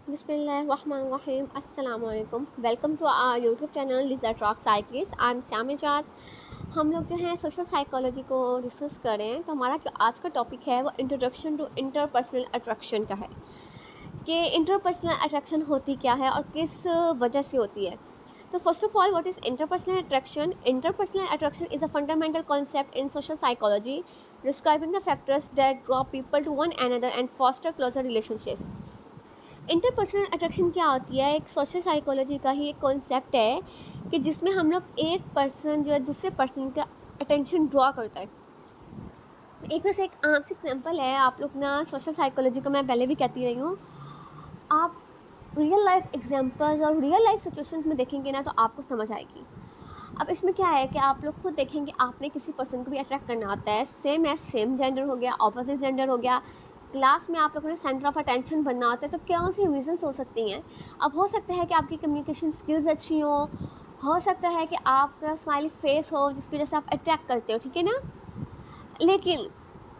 बिस्मिल्लाहिर्रहमानिर्रहीम अस्सलाम वालेकुम। Welcome to our YouTube channel Liza talk cyclist. I am Shyam Ejaz. हम लोग जो है सोशल साइकोलॉजी को डिस्कस करें तो हमारा जो आज का टॉपिक है वो इंट्रोडक्शन टू इंटरपर्सनल अट्रैक्शन का है कि इंटरपर्सनल अट्रैक्शन होती क्या है और किस वजह से होती है। तो first of all, what is interpersonal attraction? Interpersonal attraction is a fundamental concept in social psychology describing the factors that draw people to one another and foster closer relationships. Interpersonal attraction क्या होती है? एक social psychology का ही एक concept है कि जिसमें हम लोग एक पर्सन जो है दूसरे पर्सन का अटेंशन ड्रॉ करता है। एक बस एक आम सी एग्जांपल है, आप लोग ना सोशल साइकोलॉजी को मैं पहले भी कहती रही हूँ, आप रियल लाइफ एग्जांपल्स और रियल लाइफ सिचुएशंस में देखेंगे ना तो आपको समझ आएगी। अब इसमें क्या है कि आप लोग खुद देखेंगे, आपने किसी पर्सन को भी अट्रैक्ट करना आता है, सेम जेंडर हो गया, ऑपोजिट जेंडर हो गया, क्लास में आप लोगों ने सेंटर ऑफ अटेंशन बनना होता है, तो कौन सी रीजंस हो सकती हैं। अब हो सकता है कि आपकी कम्युनिकेशन स्किल्स अच्छी हो सकता है कि आपका स्माइली फेस हो जिसकी वजह से आप अट्रैक्ट करते हो, ठीक है ना। लेकिन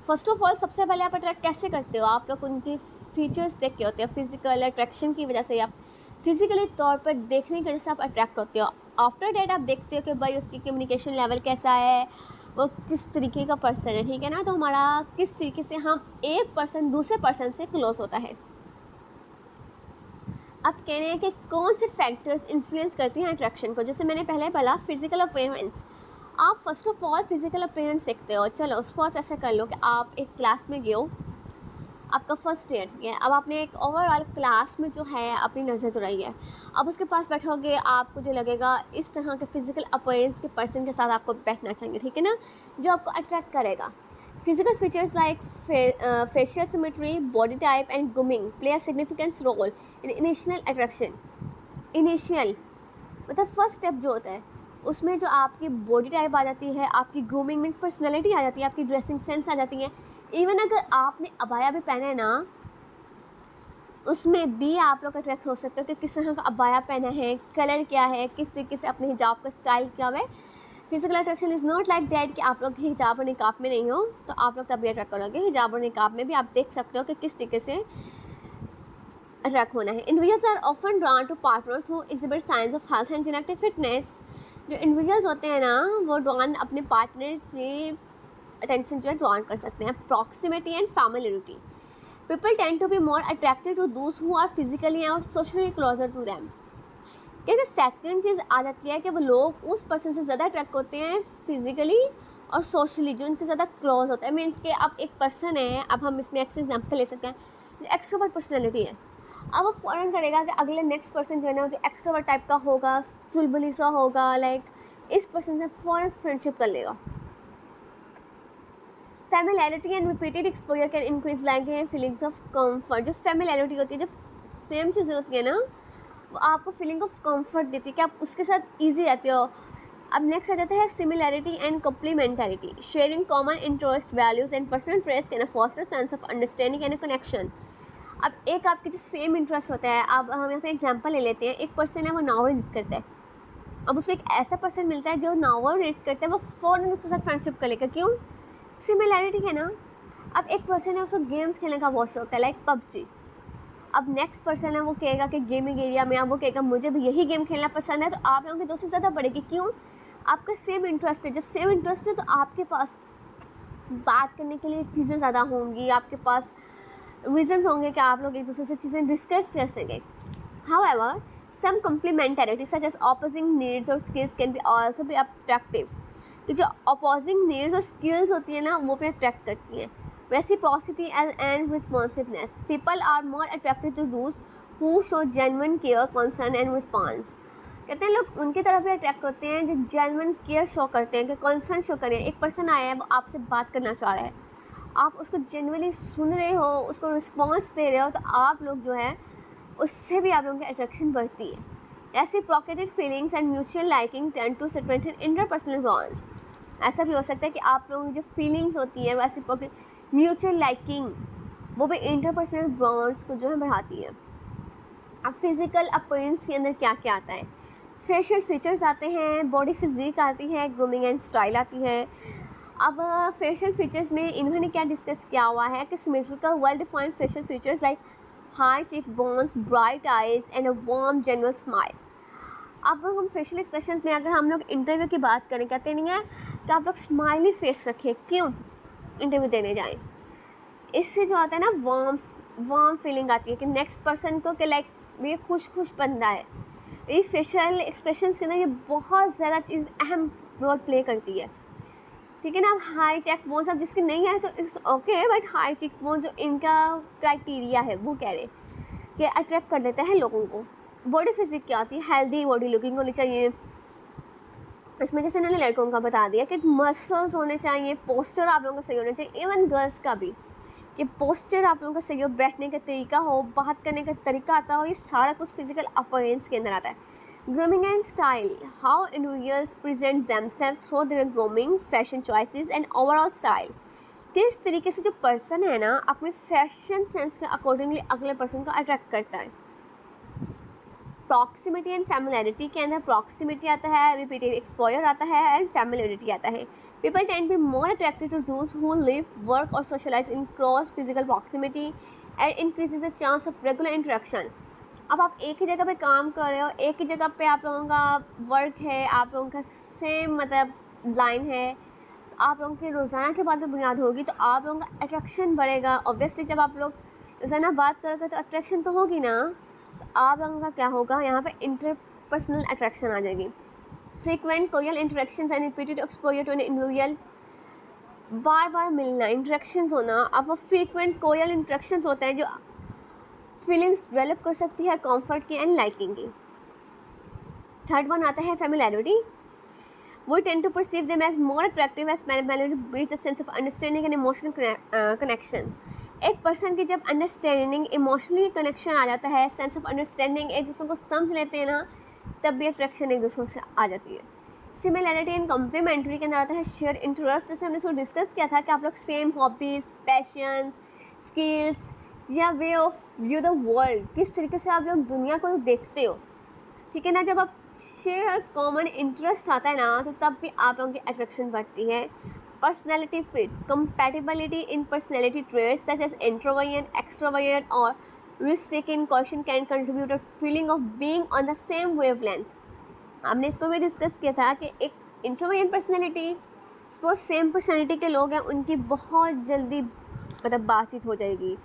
फर्स्ट ऑफ ऑल सबसे पहले आप अट्रैक्ट कैसे करते हो? आप लोग उनकी फीचर्स देख के होते हो, फिजिकल अट्रैक्शन की वजह से या फिजिकली तौर पर देखने की वजह से आप अट्रैक्ट होते हो। आफ्टर डेट आप देखते हो कि भाई उसकी कम्युनिकेशन लेवल कैसा है, वो किस तरीके का पर्सन है, ठीक है ना। तो हमारा किस तरीके से हम एक पर्सन दूसरे पर्सन से क्लोज होता है। अब कह रहे हैं कि कौन से फैक्टर्स इन्फ्लुएंस करती हैं अट्रैक्शन को। जैसे मैंने पहले बोला, फिजिकल अपीयरेंस। आप first of all physical appearance देखते हो। चलो सपोज ऐसा कर लो कि आप एक क्लास में गए हो, आपका फर्स्ट ईयर, ठीक है। अब आपने एक ओवरऑल क्लास में जो है अपनी नज़र दौड़ाई है। अब उसके पास बैठोगे, आपको जो लगेगा इस तरह के फिजिकल अपीयरेंस के पर्सन के साथ आपको बैठना चाहिए, ठीक है ना, जो आपको अट्रैक्ट करेगा। Physical features like facial symmetry, body type and grooming play a significant role in initial attraction. Initial मतलब फर्स्ट स्टेप जो होता है उसमें जो आपकी बॉडी टाइप आ जाती है, आपकी ग्रूमिंग मीन्स पर्सनैलिटी आ जाती है, आपकी ड्रेसिंग सेंस आ जाती है। इवन अगर आपने अबाया भी पहना है ना, उसमें भी आप लोग अट्रैक्ट हो सकते हो कि किस तरह का अबाया पहना है, कलर क्या है, किस तरीके से अपने हिजाब का स्टाइल क्या है। Physical attraction is not like that कि आप लोग हिजाब और निकाब में नहीं हो तो आप लोग तभी अट्रैक्ट करोगे। हिजाब और निकाब में भी आप देख सकते हो कि किस तरीके से अट्रैक्ट होना है। Individuals are often drawn to partners who exhibit signs of health and genetic fitness. जो इंडिविजुअल्स होते हैं ना, वो ड्रॉन अपने पार्टनर से अटेंशन जो है ड्रॉन कर सकते हैं। Proximity and familiarity, people tend to be more attracted to those who are physically or socially closer to them. जैसे सेकंड चीज़ आ जाती है कि वो लोग उस पर्सन से ज़्यादा अट्रैक्ट होते हैं फिजिकली और सोशली, जो उनके ज़्यादा क्लोज होता है। मीन्स कि अब एक पर्सन है, अब हम इसमें एक एग्जाम्पल ले सकते हैं, जो एक्सट्रोवर्ट पर्सनैलिटी है, अब वो फ़ौरन करेगा कि अगले नेक्स्ट पर्सन जो है ना, जो एक्सट्रोवर्ट टाइप का होगा, चुलबुली सा होगा, लाइक इस पर्सन से फ़ौरन फ्रेंडशिप कर लेगा। Familiarity and repeated exposure can increase like feelings of comfort. जो फेमिलियरिटी होती है, जो सेम चीज़ें होती है ना, वो आपको फीलिंग ऑफ कंफर्ट देती है कि आप उसके साथ ईजी रहते हो। अब नेक्स्ट आ जाता है similarity and complementarity. Sharing common interest, values and personal traits can foster sense of understanding and connection. अब एक आपके जो सेम इंटरेस्ट होता है, अब हम यहाँ पे एग्जांपल ले लेते हैं। एक पर्सन है वो नावल रीड करता है, अब उसको एक ऐसा पर्सन मिलता है जो नावल रीड करता है, वो फ़ौरन उसके साथ फ्रेंडशिप कर लेगा। क्यों? सिमिलैरिटी है ना। अब एक पर्सन है उसको गेम्स खेलने का बहुत शौक है, लाइक पबजी। अब नेक्स्ट पर्सन है वो कहेगा कि गेमिंग एरिया में, अब वो कहेगा मुझे भी यही गेम खेलना पसंद है, तो आप लोगों की दोस्ती ज़्यादा बढ़ेगी। क्यों? आपका सेम इंटरेस्ट है। जब सेम इंटरेस्ट है तो आपके पास बात करने के लिए चीज़ें ज़्यादा होंगी, आपके पास रीजंस होंगे कि आप लोग एक दूसरे से चीज़ें डिस्कस कर सकें। However some complementarity such as opposing needs और skills can be also be attractive. तो जो अपोजिंग नीड्स और स्किल्स होती है ना, वो भी अट्रैक्ट करती हैं। Reciprocity and responsiveness, people are more attracted to those who show genuine care, concern and response. कहते हैं लोग उनकी तरफ भी अट्रैक्ट होते हैं जो जेन्युइन केयर शो करते हैं, कि कंसर्न शो करें। एक पर्सन आया है, वो आपसे बात करना चाह रहा है, आप उसको जेन्युइनली सुन रहे हो, उसको रिस्पॉन्स दे रहे हो, तो आप लोग जो है उससे भी आप लोगों की अट्रैक्शन बढ़ती है। Reciprocated feelings and mutual liking tend to strengthen interpersonal bonds. ऐसा भी हो सकता है कि आप लोगों की जो फीलिंग्स होती है, रेसिप्रोकेट म्यूचुअल लाइकिंग, वो भी इंटरपर्सनल बॉन्ड्स को जो है बढ़ाती है। अब फिज़िकल अपीयरेंस के अंदर क्या क्या आता है? फेशियल फीचर्स आते हैं, बॉडी फिजिक आती है, ग्रूमिंग एंड स्टाइल आती है। अब फेशियल फीचर्स में इन्होंने क्या डिस्कस किया हुआ है कि symmetrical well defined facial features like high cheek bones, bright eyes and a warm genuine smile. अब हम फेशियल एक्सप्रेशंस में अगर हम लोग इंटरव्यू की बात करें, कहते नहीं है कि आप लोग स्माइली फेस रखिए, क्यों इंटरव्यू देने जाएं। इससे जो आता है ना वार्म फीलिंग आती है कि नेक्स्ट पर्सन को कि लाइक ये खुश बंदा है। ये फेशियल एक्सप्रेशंस के अंदर ये बहुत ज़्यादा चीज़ अहम रोल प्ले करती है, ठीक है ना। अब हाई चेक बोन्स, अब जिसके नहीं है तो it's okay, but high cheek bones जो इनका क्राइटेरिया है वो कह रहे कि अट्रैक्ट कर देते हैं लोगों को। बॉडी फिजिक क्या होती है, हेल्दी बॉडी लुकिंग होनी चाहिए। इसमें जैसे उन्होंने लड़कों का बता दिया कि मसल्स होने चाहिए, पोस्चर आप लोगों का सही होना चाहिए, इवन गर्ल्स का भी कि पोस्चर आप लोगों का सही हो, बैठने का तरीका हो, बात करने का तरीका आता हो, ये सारा कुछ फिजिकल अपीयरेंस के अंदर आता है। Grooming and style, how individuals present themselves through their grooming, fashion choices and overall style. किस तरीके से जो पर्सन है ना अपने फैशन सेंस के अकॉर्डिंगली अगले पर्सन को अट्रैक्ट करता है। प्रॉक्सिमिटी एंड फैमिलियरिटी के अंदर प्रॉक्सिमिटी आता है, रिपीटेड एक्सपोजर आता है एंड फैमिलियरिटी आता है। People tend be more attracted to those who live, work or socialize in close physical proximity and increases the chance of regular interaction. अब आप एक ही जगह पे काम कर रहे हो, एक ही जगह पे आप लोगों का वर्क है, आप लोगों का सेम मतलब लाइन है, तो आप लोगों की रोज़ाना के बाद बुनियाद होगी तो आप लोगों का अट्रैक्शन बढ़ेगा। ऑब्वियसली जब आप लोग रोज़ाना बात करोगे तो अट्रैक्शन तो होगी ना, तो आप लोगों का क्या होगा, यहाँ पे इंटरपर्सनल अट्रैक्शन आ जाएगी। फ्रीक्वेंट कोयल interactions and repeated exposure to an individual, बार बार मिलना, इंटरेक्शंस होना। अब वो फ्रीक्वेंट कोयल इंटरेक्शंस होते हैं जो फीलिंग्स डेवलप कर सकती है कंफर्ट की एंड लाइकिंग की। थर्ड वन आता है familiarity. We tend to perceive them as more attractive as familiarity builds a sense of understanding and emotional connection. एक पर्सन की जब अंडरस्टैंडिंग, इमोशनली कनेक्शन आ जाता है, सेंस ऑफ अंडरस्टैंडिंग, एक दूसरे को समझ लेते हैं ना, तब भी अट्रैक्शन एक दूसरे से आ जाती है। सिमिलैरिटी एंड कम्प्लीमेंट्री के अंदर आता है शेयर इंटरेस्ट। जैसे हमने इसको डिस्कस किया था कि आप लोग सेम हॉबीज़, पैशंस, स्किल्स या way of view the world, किस तरीके से आप लोग दुनिया को देखते हो, ठीक है ना। जब आप शेयर कॉमन इंटरेस्ट आता है ना, तो तब भी आप लोगों की अट्रैक्शन बढ़ती है। Personality fit, compatibility in personality traits such as introvert, extrovert or risk-taking quotient can contribute to feeling of being on the same wavelength. हमने इसको भी डिस्कस किया था कि एक introvert personality, suppose same personality के लोग हैं, उनकी बहुत जल्दी मतलब बातचीत हो जाएगी।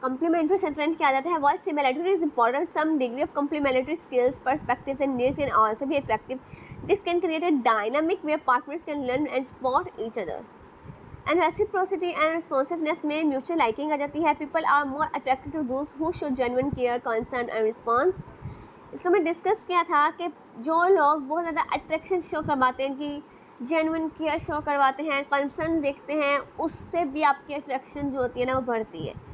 Complementary strength क्या आ जाता है, while similarity is important, some degree of complementary skills, perspectives and needs can also be attractive. This can create a dynamic where partners can learn and support each other. And reciprocity and responsiveness में mutual liking आ जाती है. People are more attracted to those who show genuine care, concern and response. इसको मैं discuss किया था कि जो लोग बहुत ज़्यादा अट्रैक्शन शो करवाते हैं, कि जेन्युइन केयर शो करवाते हैं, कंसर्न देखते हैं, उससे भी आपकी अट्रैक्शन जो होती है ना वो बढ़ती है।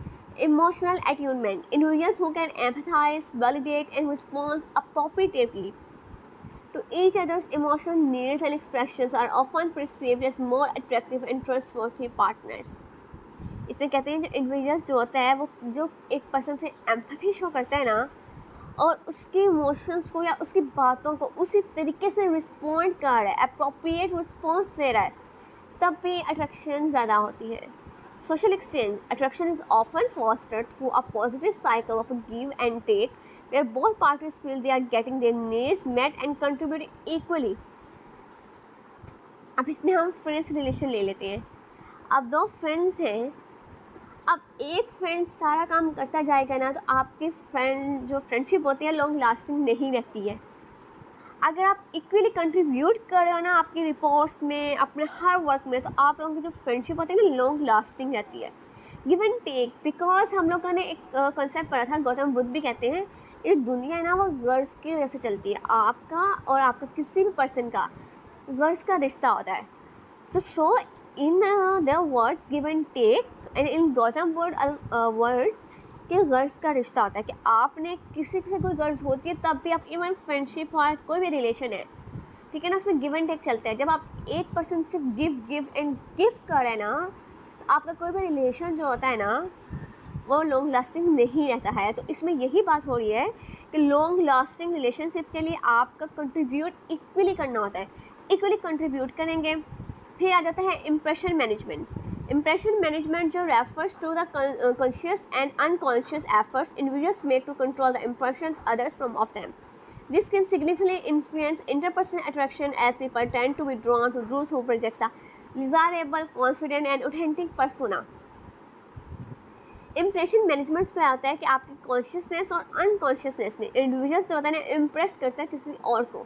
Emotional attunement, individuals who can empathize, validate and respond appropriately to each other's emotional needs and expressions are often perceived as more attractive and trustworthy partners. इसमें कहते हैं जो इंडिविजुअल्स जो होता है वो जो एक पर्सन से एम्पैथी शो करता है ना, और उसके इमोशंस को या उसकी बातों को उसी तरीके से रिस्पॉन्ड कर रहा है, अप्रोप्रिएट रिस्पॉन्स दे रहा है, तब भी अट्रैक्शन ज़्यादा होती है। Social exchange, attraction is often fostered through a positive cycle of a give and take, where both parties feel they are getting their needs met and contributing equally. अब इसमें हम फ्रेंड्स रिलेशन ले लेते हैं। अब दो फ्रेंड्स हैं, अब एक फ्रेंड सारा काम करता जाएगा ना, तो आपकी फ्रेंड जो फ्रेंडशिप होती है लॉन्ग लास्टिंग नहीं रहती है। अगर आप इक्वली कंट्रीब्यूट कर रहे हो ना आपकी रिपोर्ट्स में, अपने हर वर्क में, तो आप लोगों की जो फ्रेंडशिप होती है ना लॉन्ग लास्टिंग रहती है। गिव एंड टेक, बिकॉज हम लोगों ने एक कॉन्सेप्ट पढ़ा था, गौतम बुद्ध भी कहते हैं ये दुनिया है ना वो गर्ल्स की वजह से चलती है। आपका और आपका किसी भी पर्सन का गर्ल्स का रिश्ता होता है। तो so in their words give and take, and in Gautam Buddha words कि गर्ल्स का रिश्ता होता है कि आपने किसी से कोई गर्ल्स होती है तब भी आप, इवन फ्रेंडशिप हो, कोई भी रिलेशन है, ठीक है ना, उसमें गिव एंड टेक चलता है। जब आप एक पर्सन से गिव एंड गिव कर रहे हैं ना, तो आपका कोई भी रिलेशन जो होता है ना वो लॉन्ग लास्टिंग नहीं रहता है। तो इसमें यही बात हो रही है कि लॉन्ग लास्टिंग रिलेशनशिप के लिए आपका कंट्रीब्यूट इक्वली करना होता है। इक्वली कंट्रीब्यूट करेंगे। फिर आ जाता है इम्प्रेशन मैनेजमेंट, Impression management जो refers to the conscious and unconscious efforts individuals make to control the impressions others from of them. This can significantly influence interpersonal attraction as people tend to be drawn to those who projects a desirable, confident and authentic persona. Impression management क्या होता है कि आपकी consciousness और unconsciousness में individuals जो होता है ना इम्प्रेस करता है किसी और को,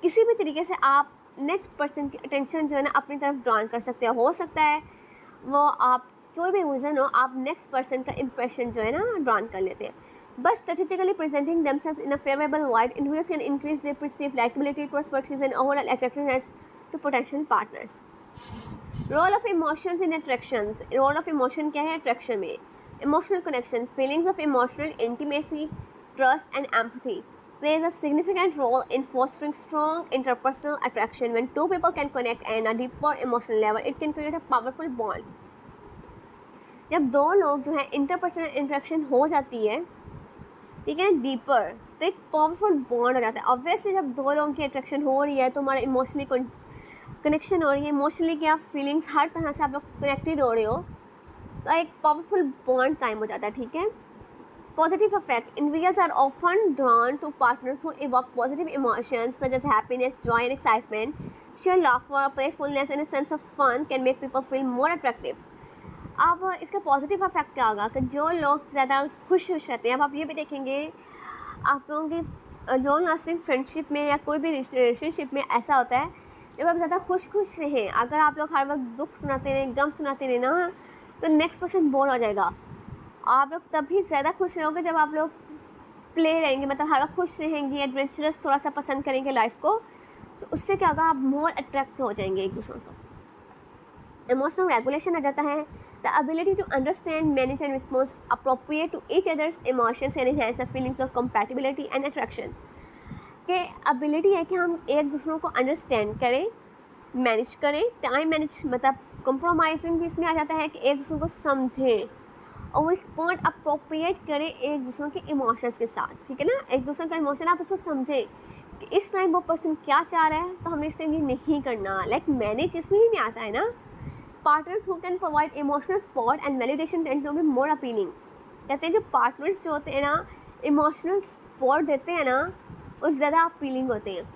किसी भी तरीके से आप नेक्स्ट पर्सन की अटेंशन जो है ना अपनी तरफ ड्रॉन कर सकते हो सकता है वो आप कोई भी रीज़न हो आप नेक्स्ट पर्सन का इम्प्रेशन जो है ना ड्रॉन कर लेते हैं. But strategically presenting themselves in a favourable light individuals can increase their perceived likeability, trustworthiness and overall attractiveness to potential partners. Role of emotions in attractions. Role of emotion क्या है attraction में? Emotional connection, feelings of emotional intimacy, trust and empathy plays a significant role in fostering strong interpersonal attraction. When two people can connect on a deeper emotional level, it can create a powerful bond. जब दो लोग जो है interpersonal interaction हो जाती है, ठीक है ना, डीपर, तो एक पावरफुल बॉन्ड हो जाता है. ऑब्वियसली जब दो लोगों की अट्रैक्शन हो रही है तो हमारा इमोशनली कनेक्शन हो रही है, इमोशनली क्या फीलिंग्स हर तरह से आप लोग कनेक्टेड हो रहे हो, तो एक पावरफुल बॉन्ड टाइम हो जाता है. ठीक है. Positive effect. Individuals are often drawn to partners who evoke positive emotions such as happiness, joy and excitement. Share laughter, playfulness and a sense of fun can make people feel more attractive. अब इसका positive effect क्या होगा कि जो लोग ज़्यादा खुश रहते हैं, अब आप ये भी देखेंगे आप लोगों की लॉन्ग लास्टिंग फ्रेंडशिप में या कोई भी रिलेशनशिप में ऐसा होता है जब आप ज़्यादा खुश रहें, अगर आप लोग हर वक्त दुख सुनाते रहें, गम सुनाते रहें ना, तो नेक्स्ट पर्सन बोर हो जाएगा. आप लोग तभी ज़्यादा खुश रहोगे जब आप लोग प्ले रहेंगे, मतलब हर वक्त खुश रहेंगे, एडवेंचरस थोड़ा सा पसंद करेंगे लाइफ को, तो उससे क्या होगा आप मोर अट्रैक्ट हो जाएंगे एक दूसरे को. इमोशनल रेगुलेशन आ जाता है. The ability to understand, manage and response appropriate to each other's emotions and enhance the feelings of compatibility and attraction. के एबिलिटी है कि हम एक दूसरों को अंडरस्टैंड करें, मैनेज करें, टाइम मैनेज मतलब कंप्रोमाइजिंग भी इसमें आ जाता है कि एक दूसरे को समझें और रिस्पॉन्ड अप्रोप्रिएट करें एक दूसरों के इमोशंस के साथ. ठीक है ना, एक दूसरे का इमोशन आप उसको समझें कि इस टाइम वो पर्सन क्या चाह रहा है तो हमने इस टाइम ये नहीं करना. लाइक मैनेज इसमें ही नहीं आता है ना. Partners who can provide emotional support and validation tend to be more appealing. कहते हैं जो पार्टनर्स जो होते हैं ना इमोशनल सपोर्ट देते हैं ना वो ज़्यादा अपीलिंग होते हैं.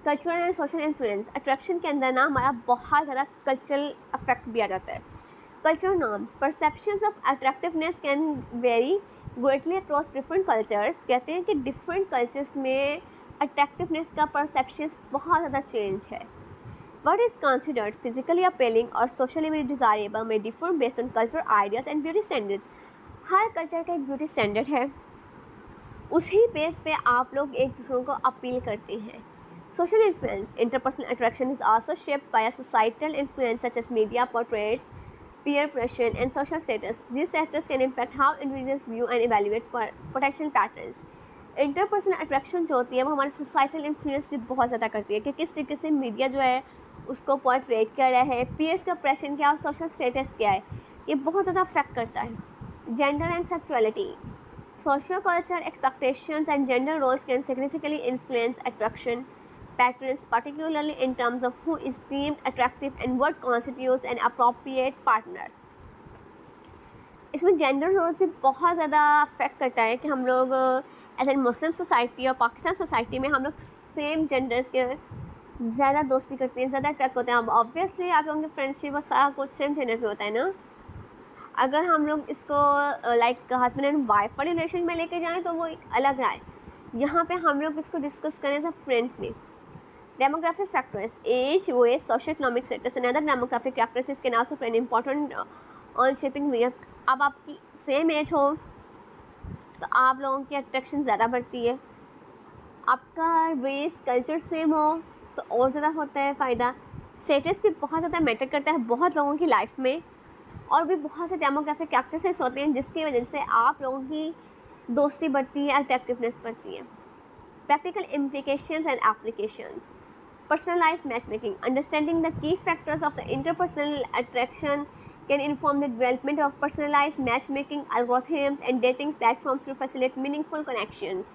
Cultural and social influence. Attraction के अंदर ना हमारा बहुत ज़्यादा कल्चरल अफेक्ट भी आ जाता है. Cultural norms. Perceptions of attractiveness can very greatly across different cultures. कहते हैं कि डिफरेंट कल्चर्स में अट्रैक्टिवनेस का परसेप्शंस बहुत ज़्यादा चेंज है. What is considered physically appealing or socially desirable may differ based on cultural ideas and beauty standards. Her culture का एक ब्यूटी स्टैंडर्ड है, उसी बेस पे आप लोग एक दूसरों को अपील करते हैं. Social influence. Interpersonal attraction is also shaped by a societal influence such as media portraits, peer pressure, and social status. These factors can impact how individuals view and evaluate potential partners. Interpersonal attraction जो होती है वो हमारे societal influence भी बहुत ज़्यादा करती है कि किस तरीके से मीडिया जो है उसको पोर्ट्रेट कर रहा है, पीयर्स का प्रेशर क्या और सोशल स्टेटस क्या है, ये बहुत ज़्यादा अफेक्ट करता है. Gender and sexuality. Social culture expectations and gender roles can significantly influence attraction patterns, particularly in terms of who is deemed attractive and what constitutes an appropriate partner. इसमें gender roles भी बहुत ज़्यादा affect करता है कि हम लोग as an Muslim society और पाकिस्तान सोसाइटी में हम लोग सेम जेंडर्स के ज़्यादा दोस्ती करते हैं, ज़्यादा अट्रैक्ट होते हैं. अब ऑब्वियसली आप लोगों की फ्रेंडशिप और सारा कुछ सेम जेंडर में होता है ना. अगर हम लोग इसको लाइक हस्बैंड एंड वाइफ वाले रिलेशन में लेके जाएँ तो वो एक अलग रहा है. यहाँ पे हम लोग इसको डिस्कस करें एज अ फ्रेंड में. Demographic factors. Age, race, socio-economic status and other demographic characteristics can also play an important on shaping media. अब आपकी सेम एज हो तो आप लोगों की अट्रैक्शन ज़्यादा बढ़ती है. आपका रेस कल्चर सेम हो तो और ज़्यादा होता है फ़ायदा. स्टेटस भी बहुत ज़्यादा मैटर करता है बहुत लोगों की लाइफ में, और भी बहुत से डेमोग्राफिक कैरेक्टरिस्टिक्स होते हैं जिसकी वजह से आप लोगों की दोस्ती बढ़ती है, अट्रैक्टिवनेस बढ़ती है. Practical implications and applications. Personalized matchmaking. Understanding the key factors of the interpersonal attraction can inform the development of personalized matchmaking algorithms and dating platforms to facilitate meaningful connections.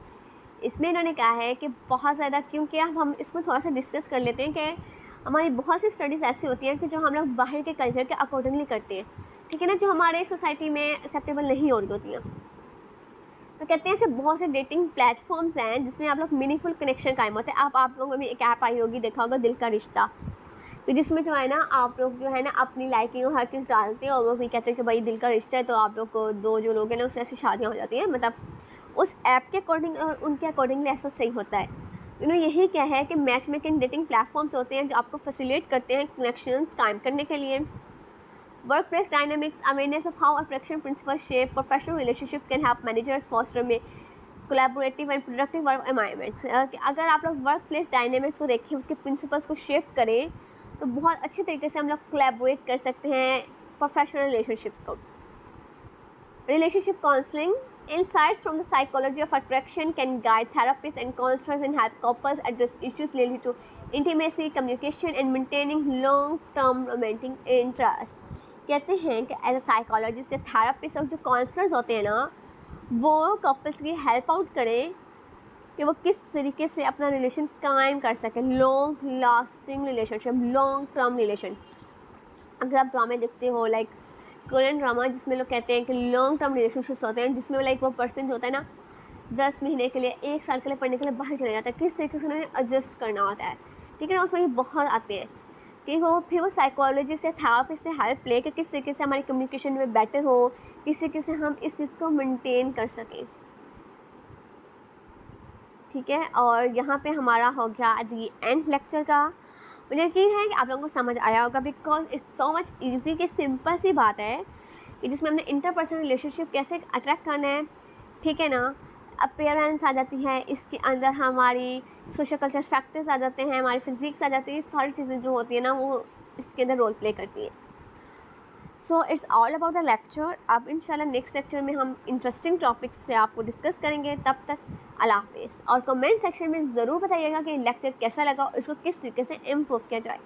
इसमें इन्होंने कहा है कि बहुत ज़्यादा, क्योंकि अब हम इसमें थोड़ा सा डिस्कस कर लेते हैं कि हमारी बहुत सी स्टडीज़ ऐसी होती हैं कि जो हम लोग बाहर के कल्चर के अकॉर्डिंगली करते हैं, ठीक है ना, जो हमारे सोसाइटी में एक्सेप्टेबल नहीं हो रही होती हैं। तो कहते हैं ऐसे बहुत से डेटिंग प्लेटफॉर्म्स हैं जिसमें आप लोग मीनिंगफुल कनेक्शन कायम होते हैं। आप लोगों को भी एक ऐप आई होगी, देखा होगा, दिल का रिश्ता, तो जिसमें जो है ना आप लोग जो है ना अपनी लाइकिंग और हर चीज़ डालते हैं और वो भी कहते हैं कि भाई दिल का रिश्ता है, तो आप लोग को दो जो लोग हैं ना उससे ऐसी शादियाँ हो जाती हैं। मतलब उस ऐप के अकॉर्डिंग और उनके अकॉर्डिंगली ऐसा सही होता है। तो इन्होंने यही क्या है कि मैच मेकिंग डेटिंग प्लेटफॉर्म्स होते हैं जो आपको फैसिलिटेट करते हैं कनेक्शंस कायम करने के लिए। Workplace dynamics, awareness of how attraction principle shape professional relationships can help managers foster में collaborative and productive work environments. अगर आप लोग वर्क प्लेस डायनामिक्स को देखें, उसके प्रिंसिपल्स को शेप करें, तो बहुत अच्छे तरीके से हम लोग कोलैबोरेट कर सकते हैं प्रोफेशनल रिलेशनशिप्स को। Relationship counselling, insights from the psychology of attraction can guide therapists and counselors and help couples address issues related to intimacy, communication and maintaining long-term romantic interest। कहते हैं कि एज अ साइकोलॉजिस्ट या therapist और जो counsellors होते हैं ना, वो कपल्स की हेल्प आउट करें कि वो किस तरीके से अपना रिलेशन कायम कर सकें, long lasting relationship, long term relation. अगर आप ड्रामे देखते हो लाइक कोरियन ड्रामा, जिसमें लोग कहते हैं कि लॉन्ग टर्म रिलेशनशिप्स होते हैं, जिसमें लाइक वो पर्सन जो होता है ना 10 महीने के लिए, 1 साल के लिए पढ़ने के लिए बाहर चले जाता है, किस तरीके से उन्हें एडजस्ट करना होता है, ठीक है ना। उसमें ये बहुत आते हैं कि वो फिर वो साइकोलॉजिस्ट या थेरापिस्ट से हेल्प ले कि किस तरीके से हमारी कम्युनिकेशन में बेटर हो, किस तरीके से हम इस चीज़ को मेनटेन कर सकें, ठीक है। और यहाँ पे हमारा हो गया दी एंड लेक्चर का। मुझे यकीन है कि आप लोगों को समझ आया होगा, because it's so much easy कि सिंपल सी बात है कि जिसमें हमने इंटरपर्सनल रिलेशनशिप कैसे अट्रैक्ट करना है, ठीक है ना। अपीयरेंस आ जाती है, इसके अंदर हमारी सोशल कल्चर फैक्टर्स आ जाते हैं, हमारी फिजिक्स आ जाती है, सारी चीज़ें जो होती है ना वो इसके अंदर रोल प्ले करती है। So it's all about the lecture. अब इंशाल्लाह नेक्स्ट लेक्चर में हम इंटरेस्टिंग टॉपिक्स से आपको डिस्कस करेंगे। तब तक अल्लाह हाफिज़। और कमेंट सेक्शन में ज़रूर बताइएगा कि लेक्चर कैसा लगा और इसको किस तरीके से इम्प्रूव किया जाए।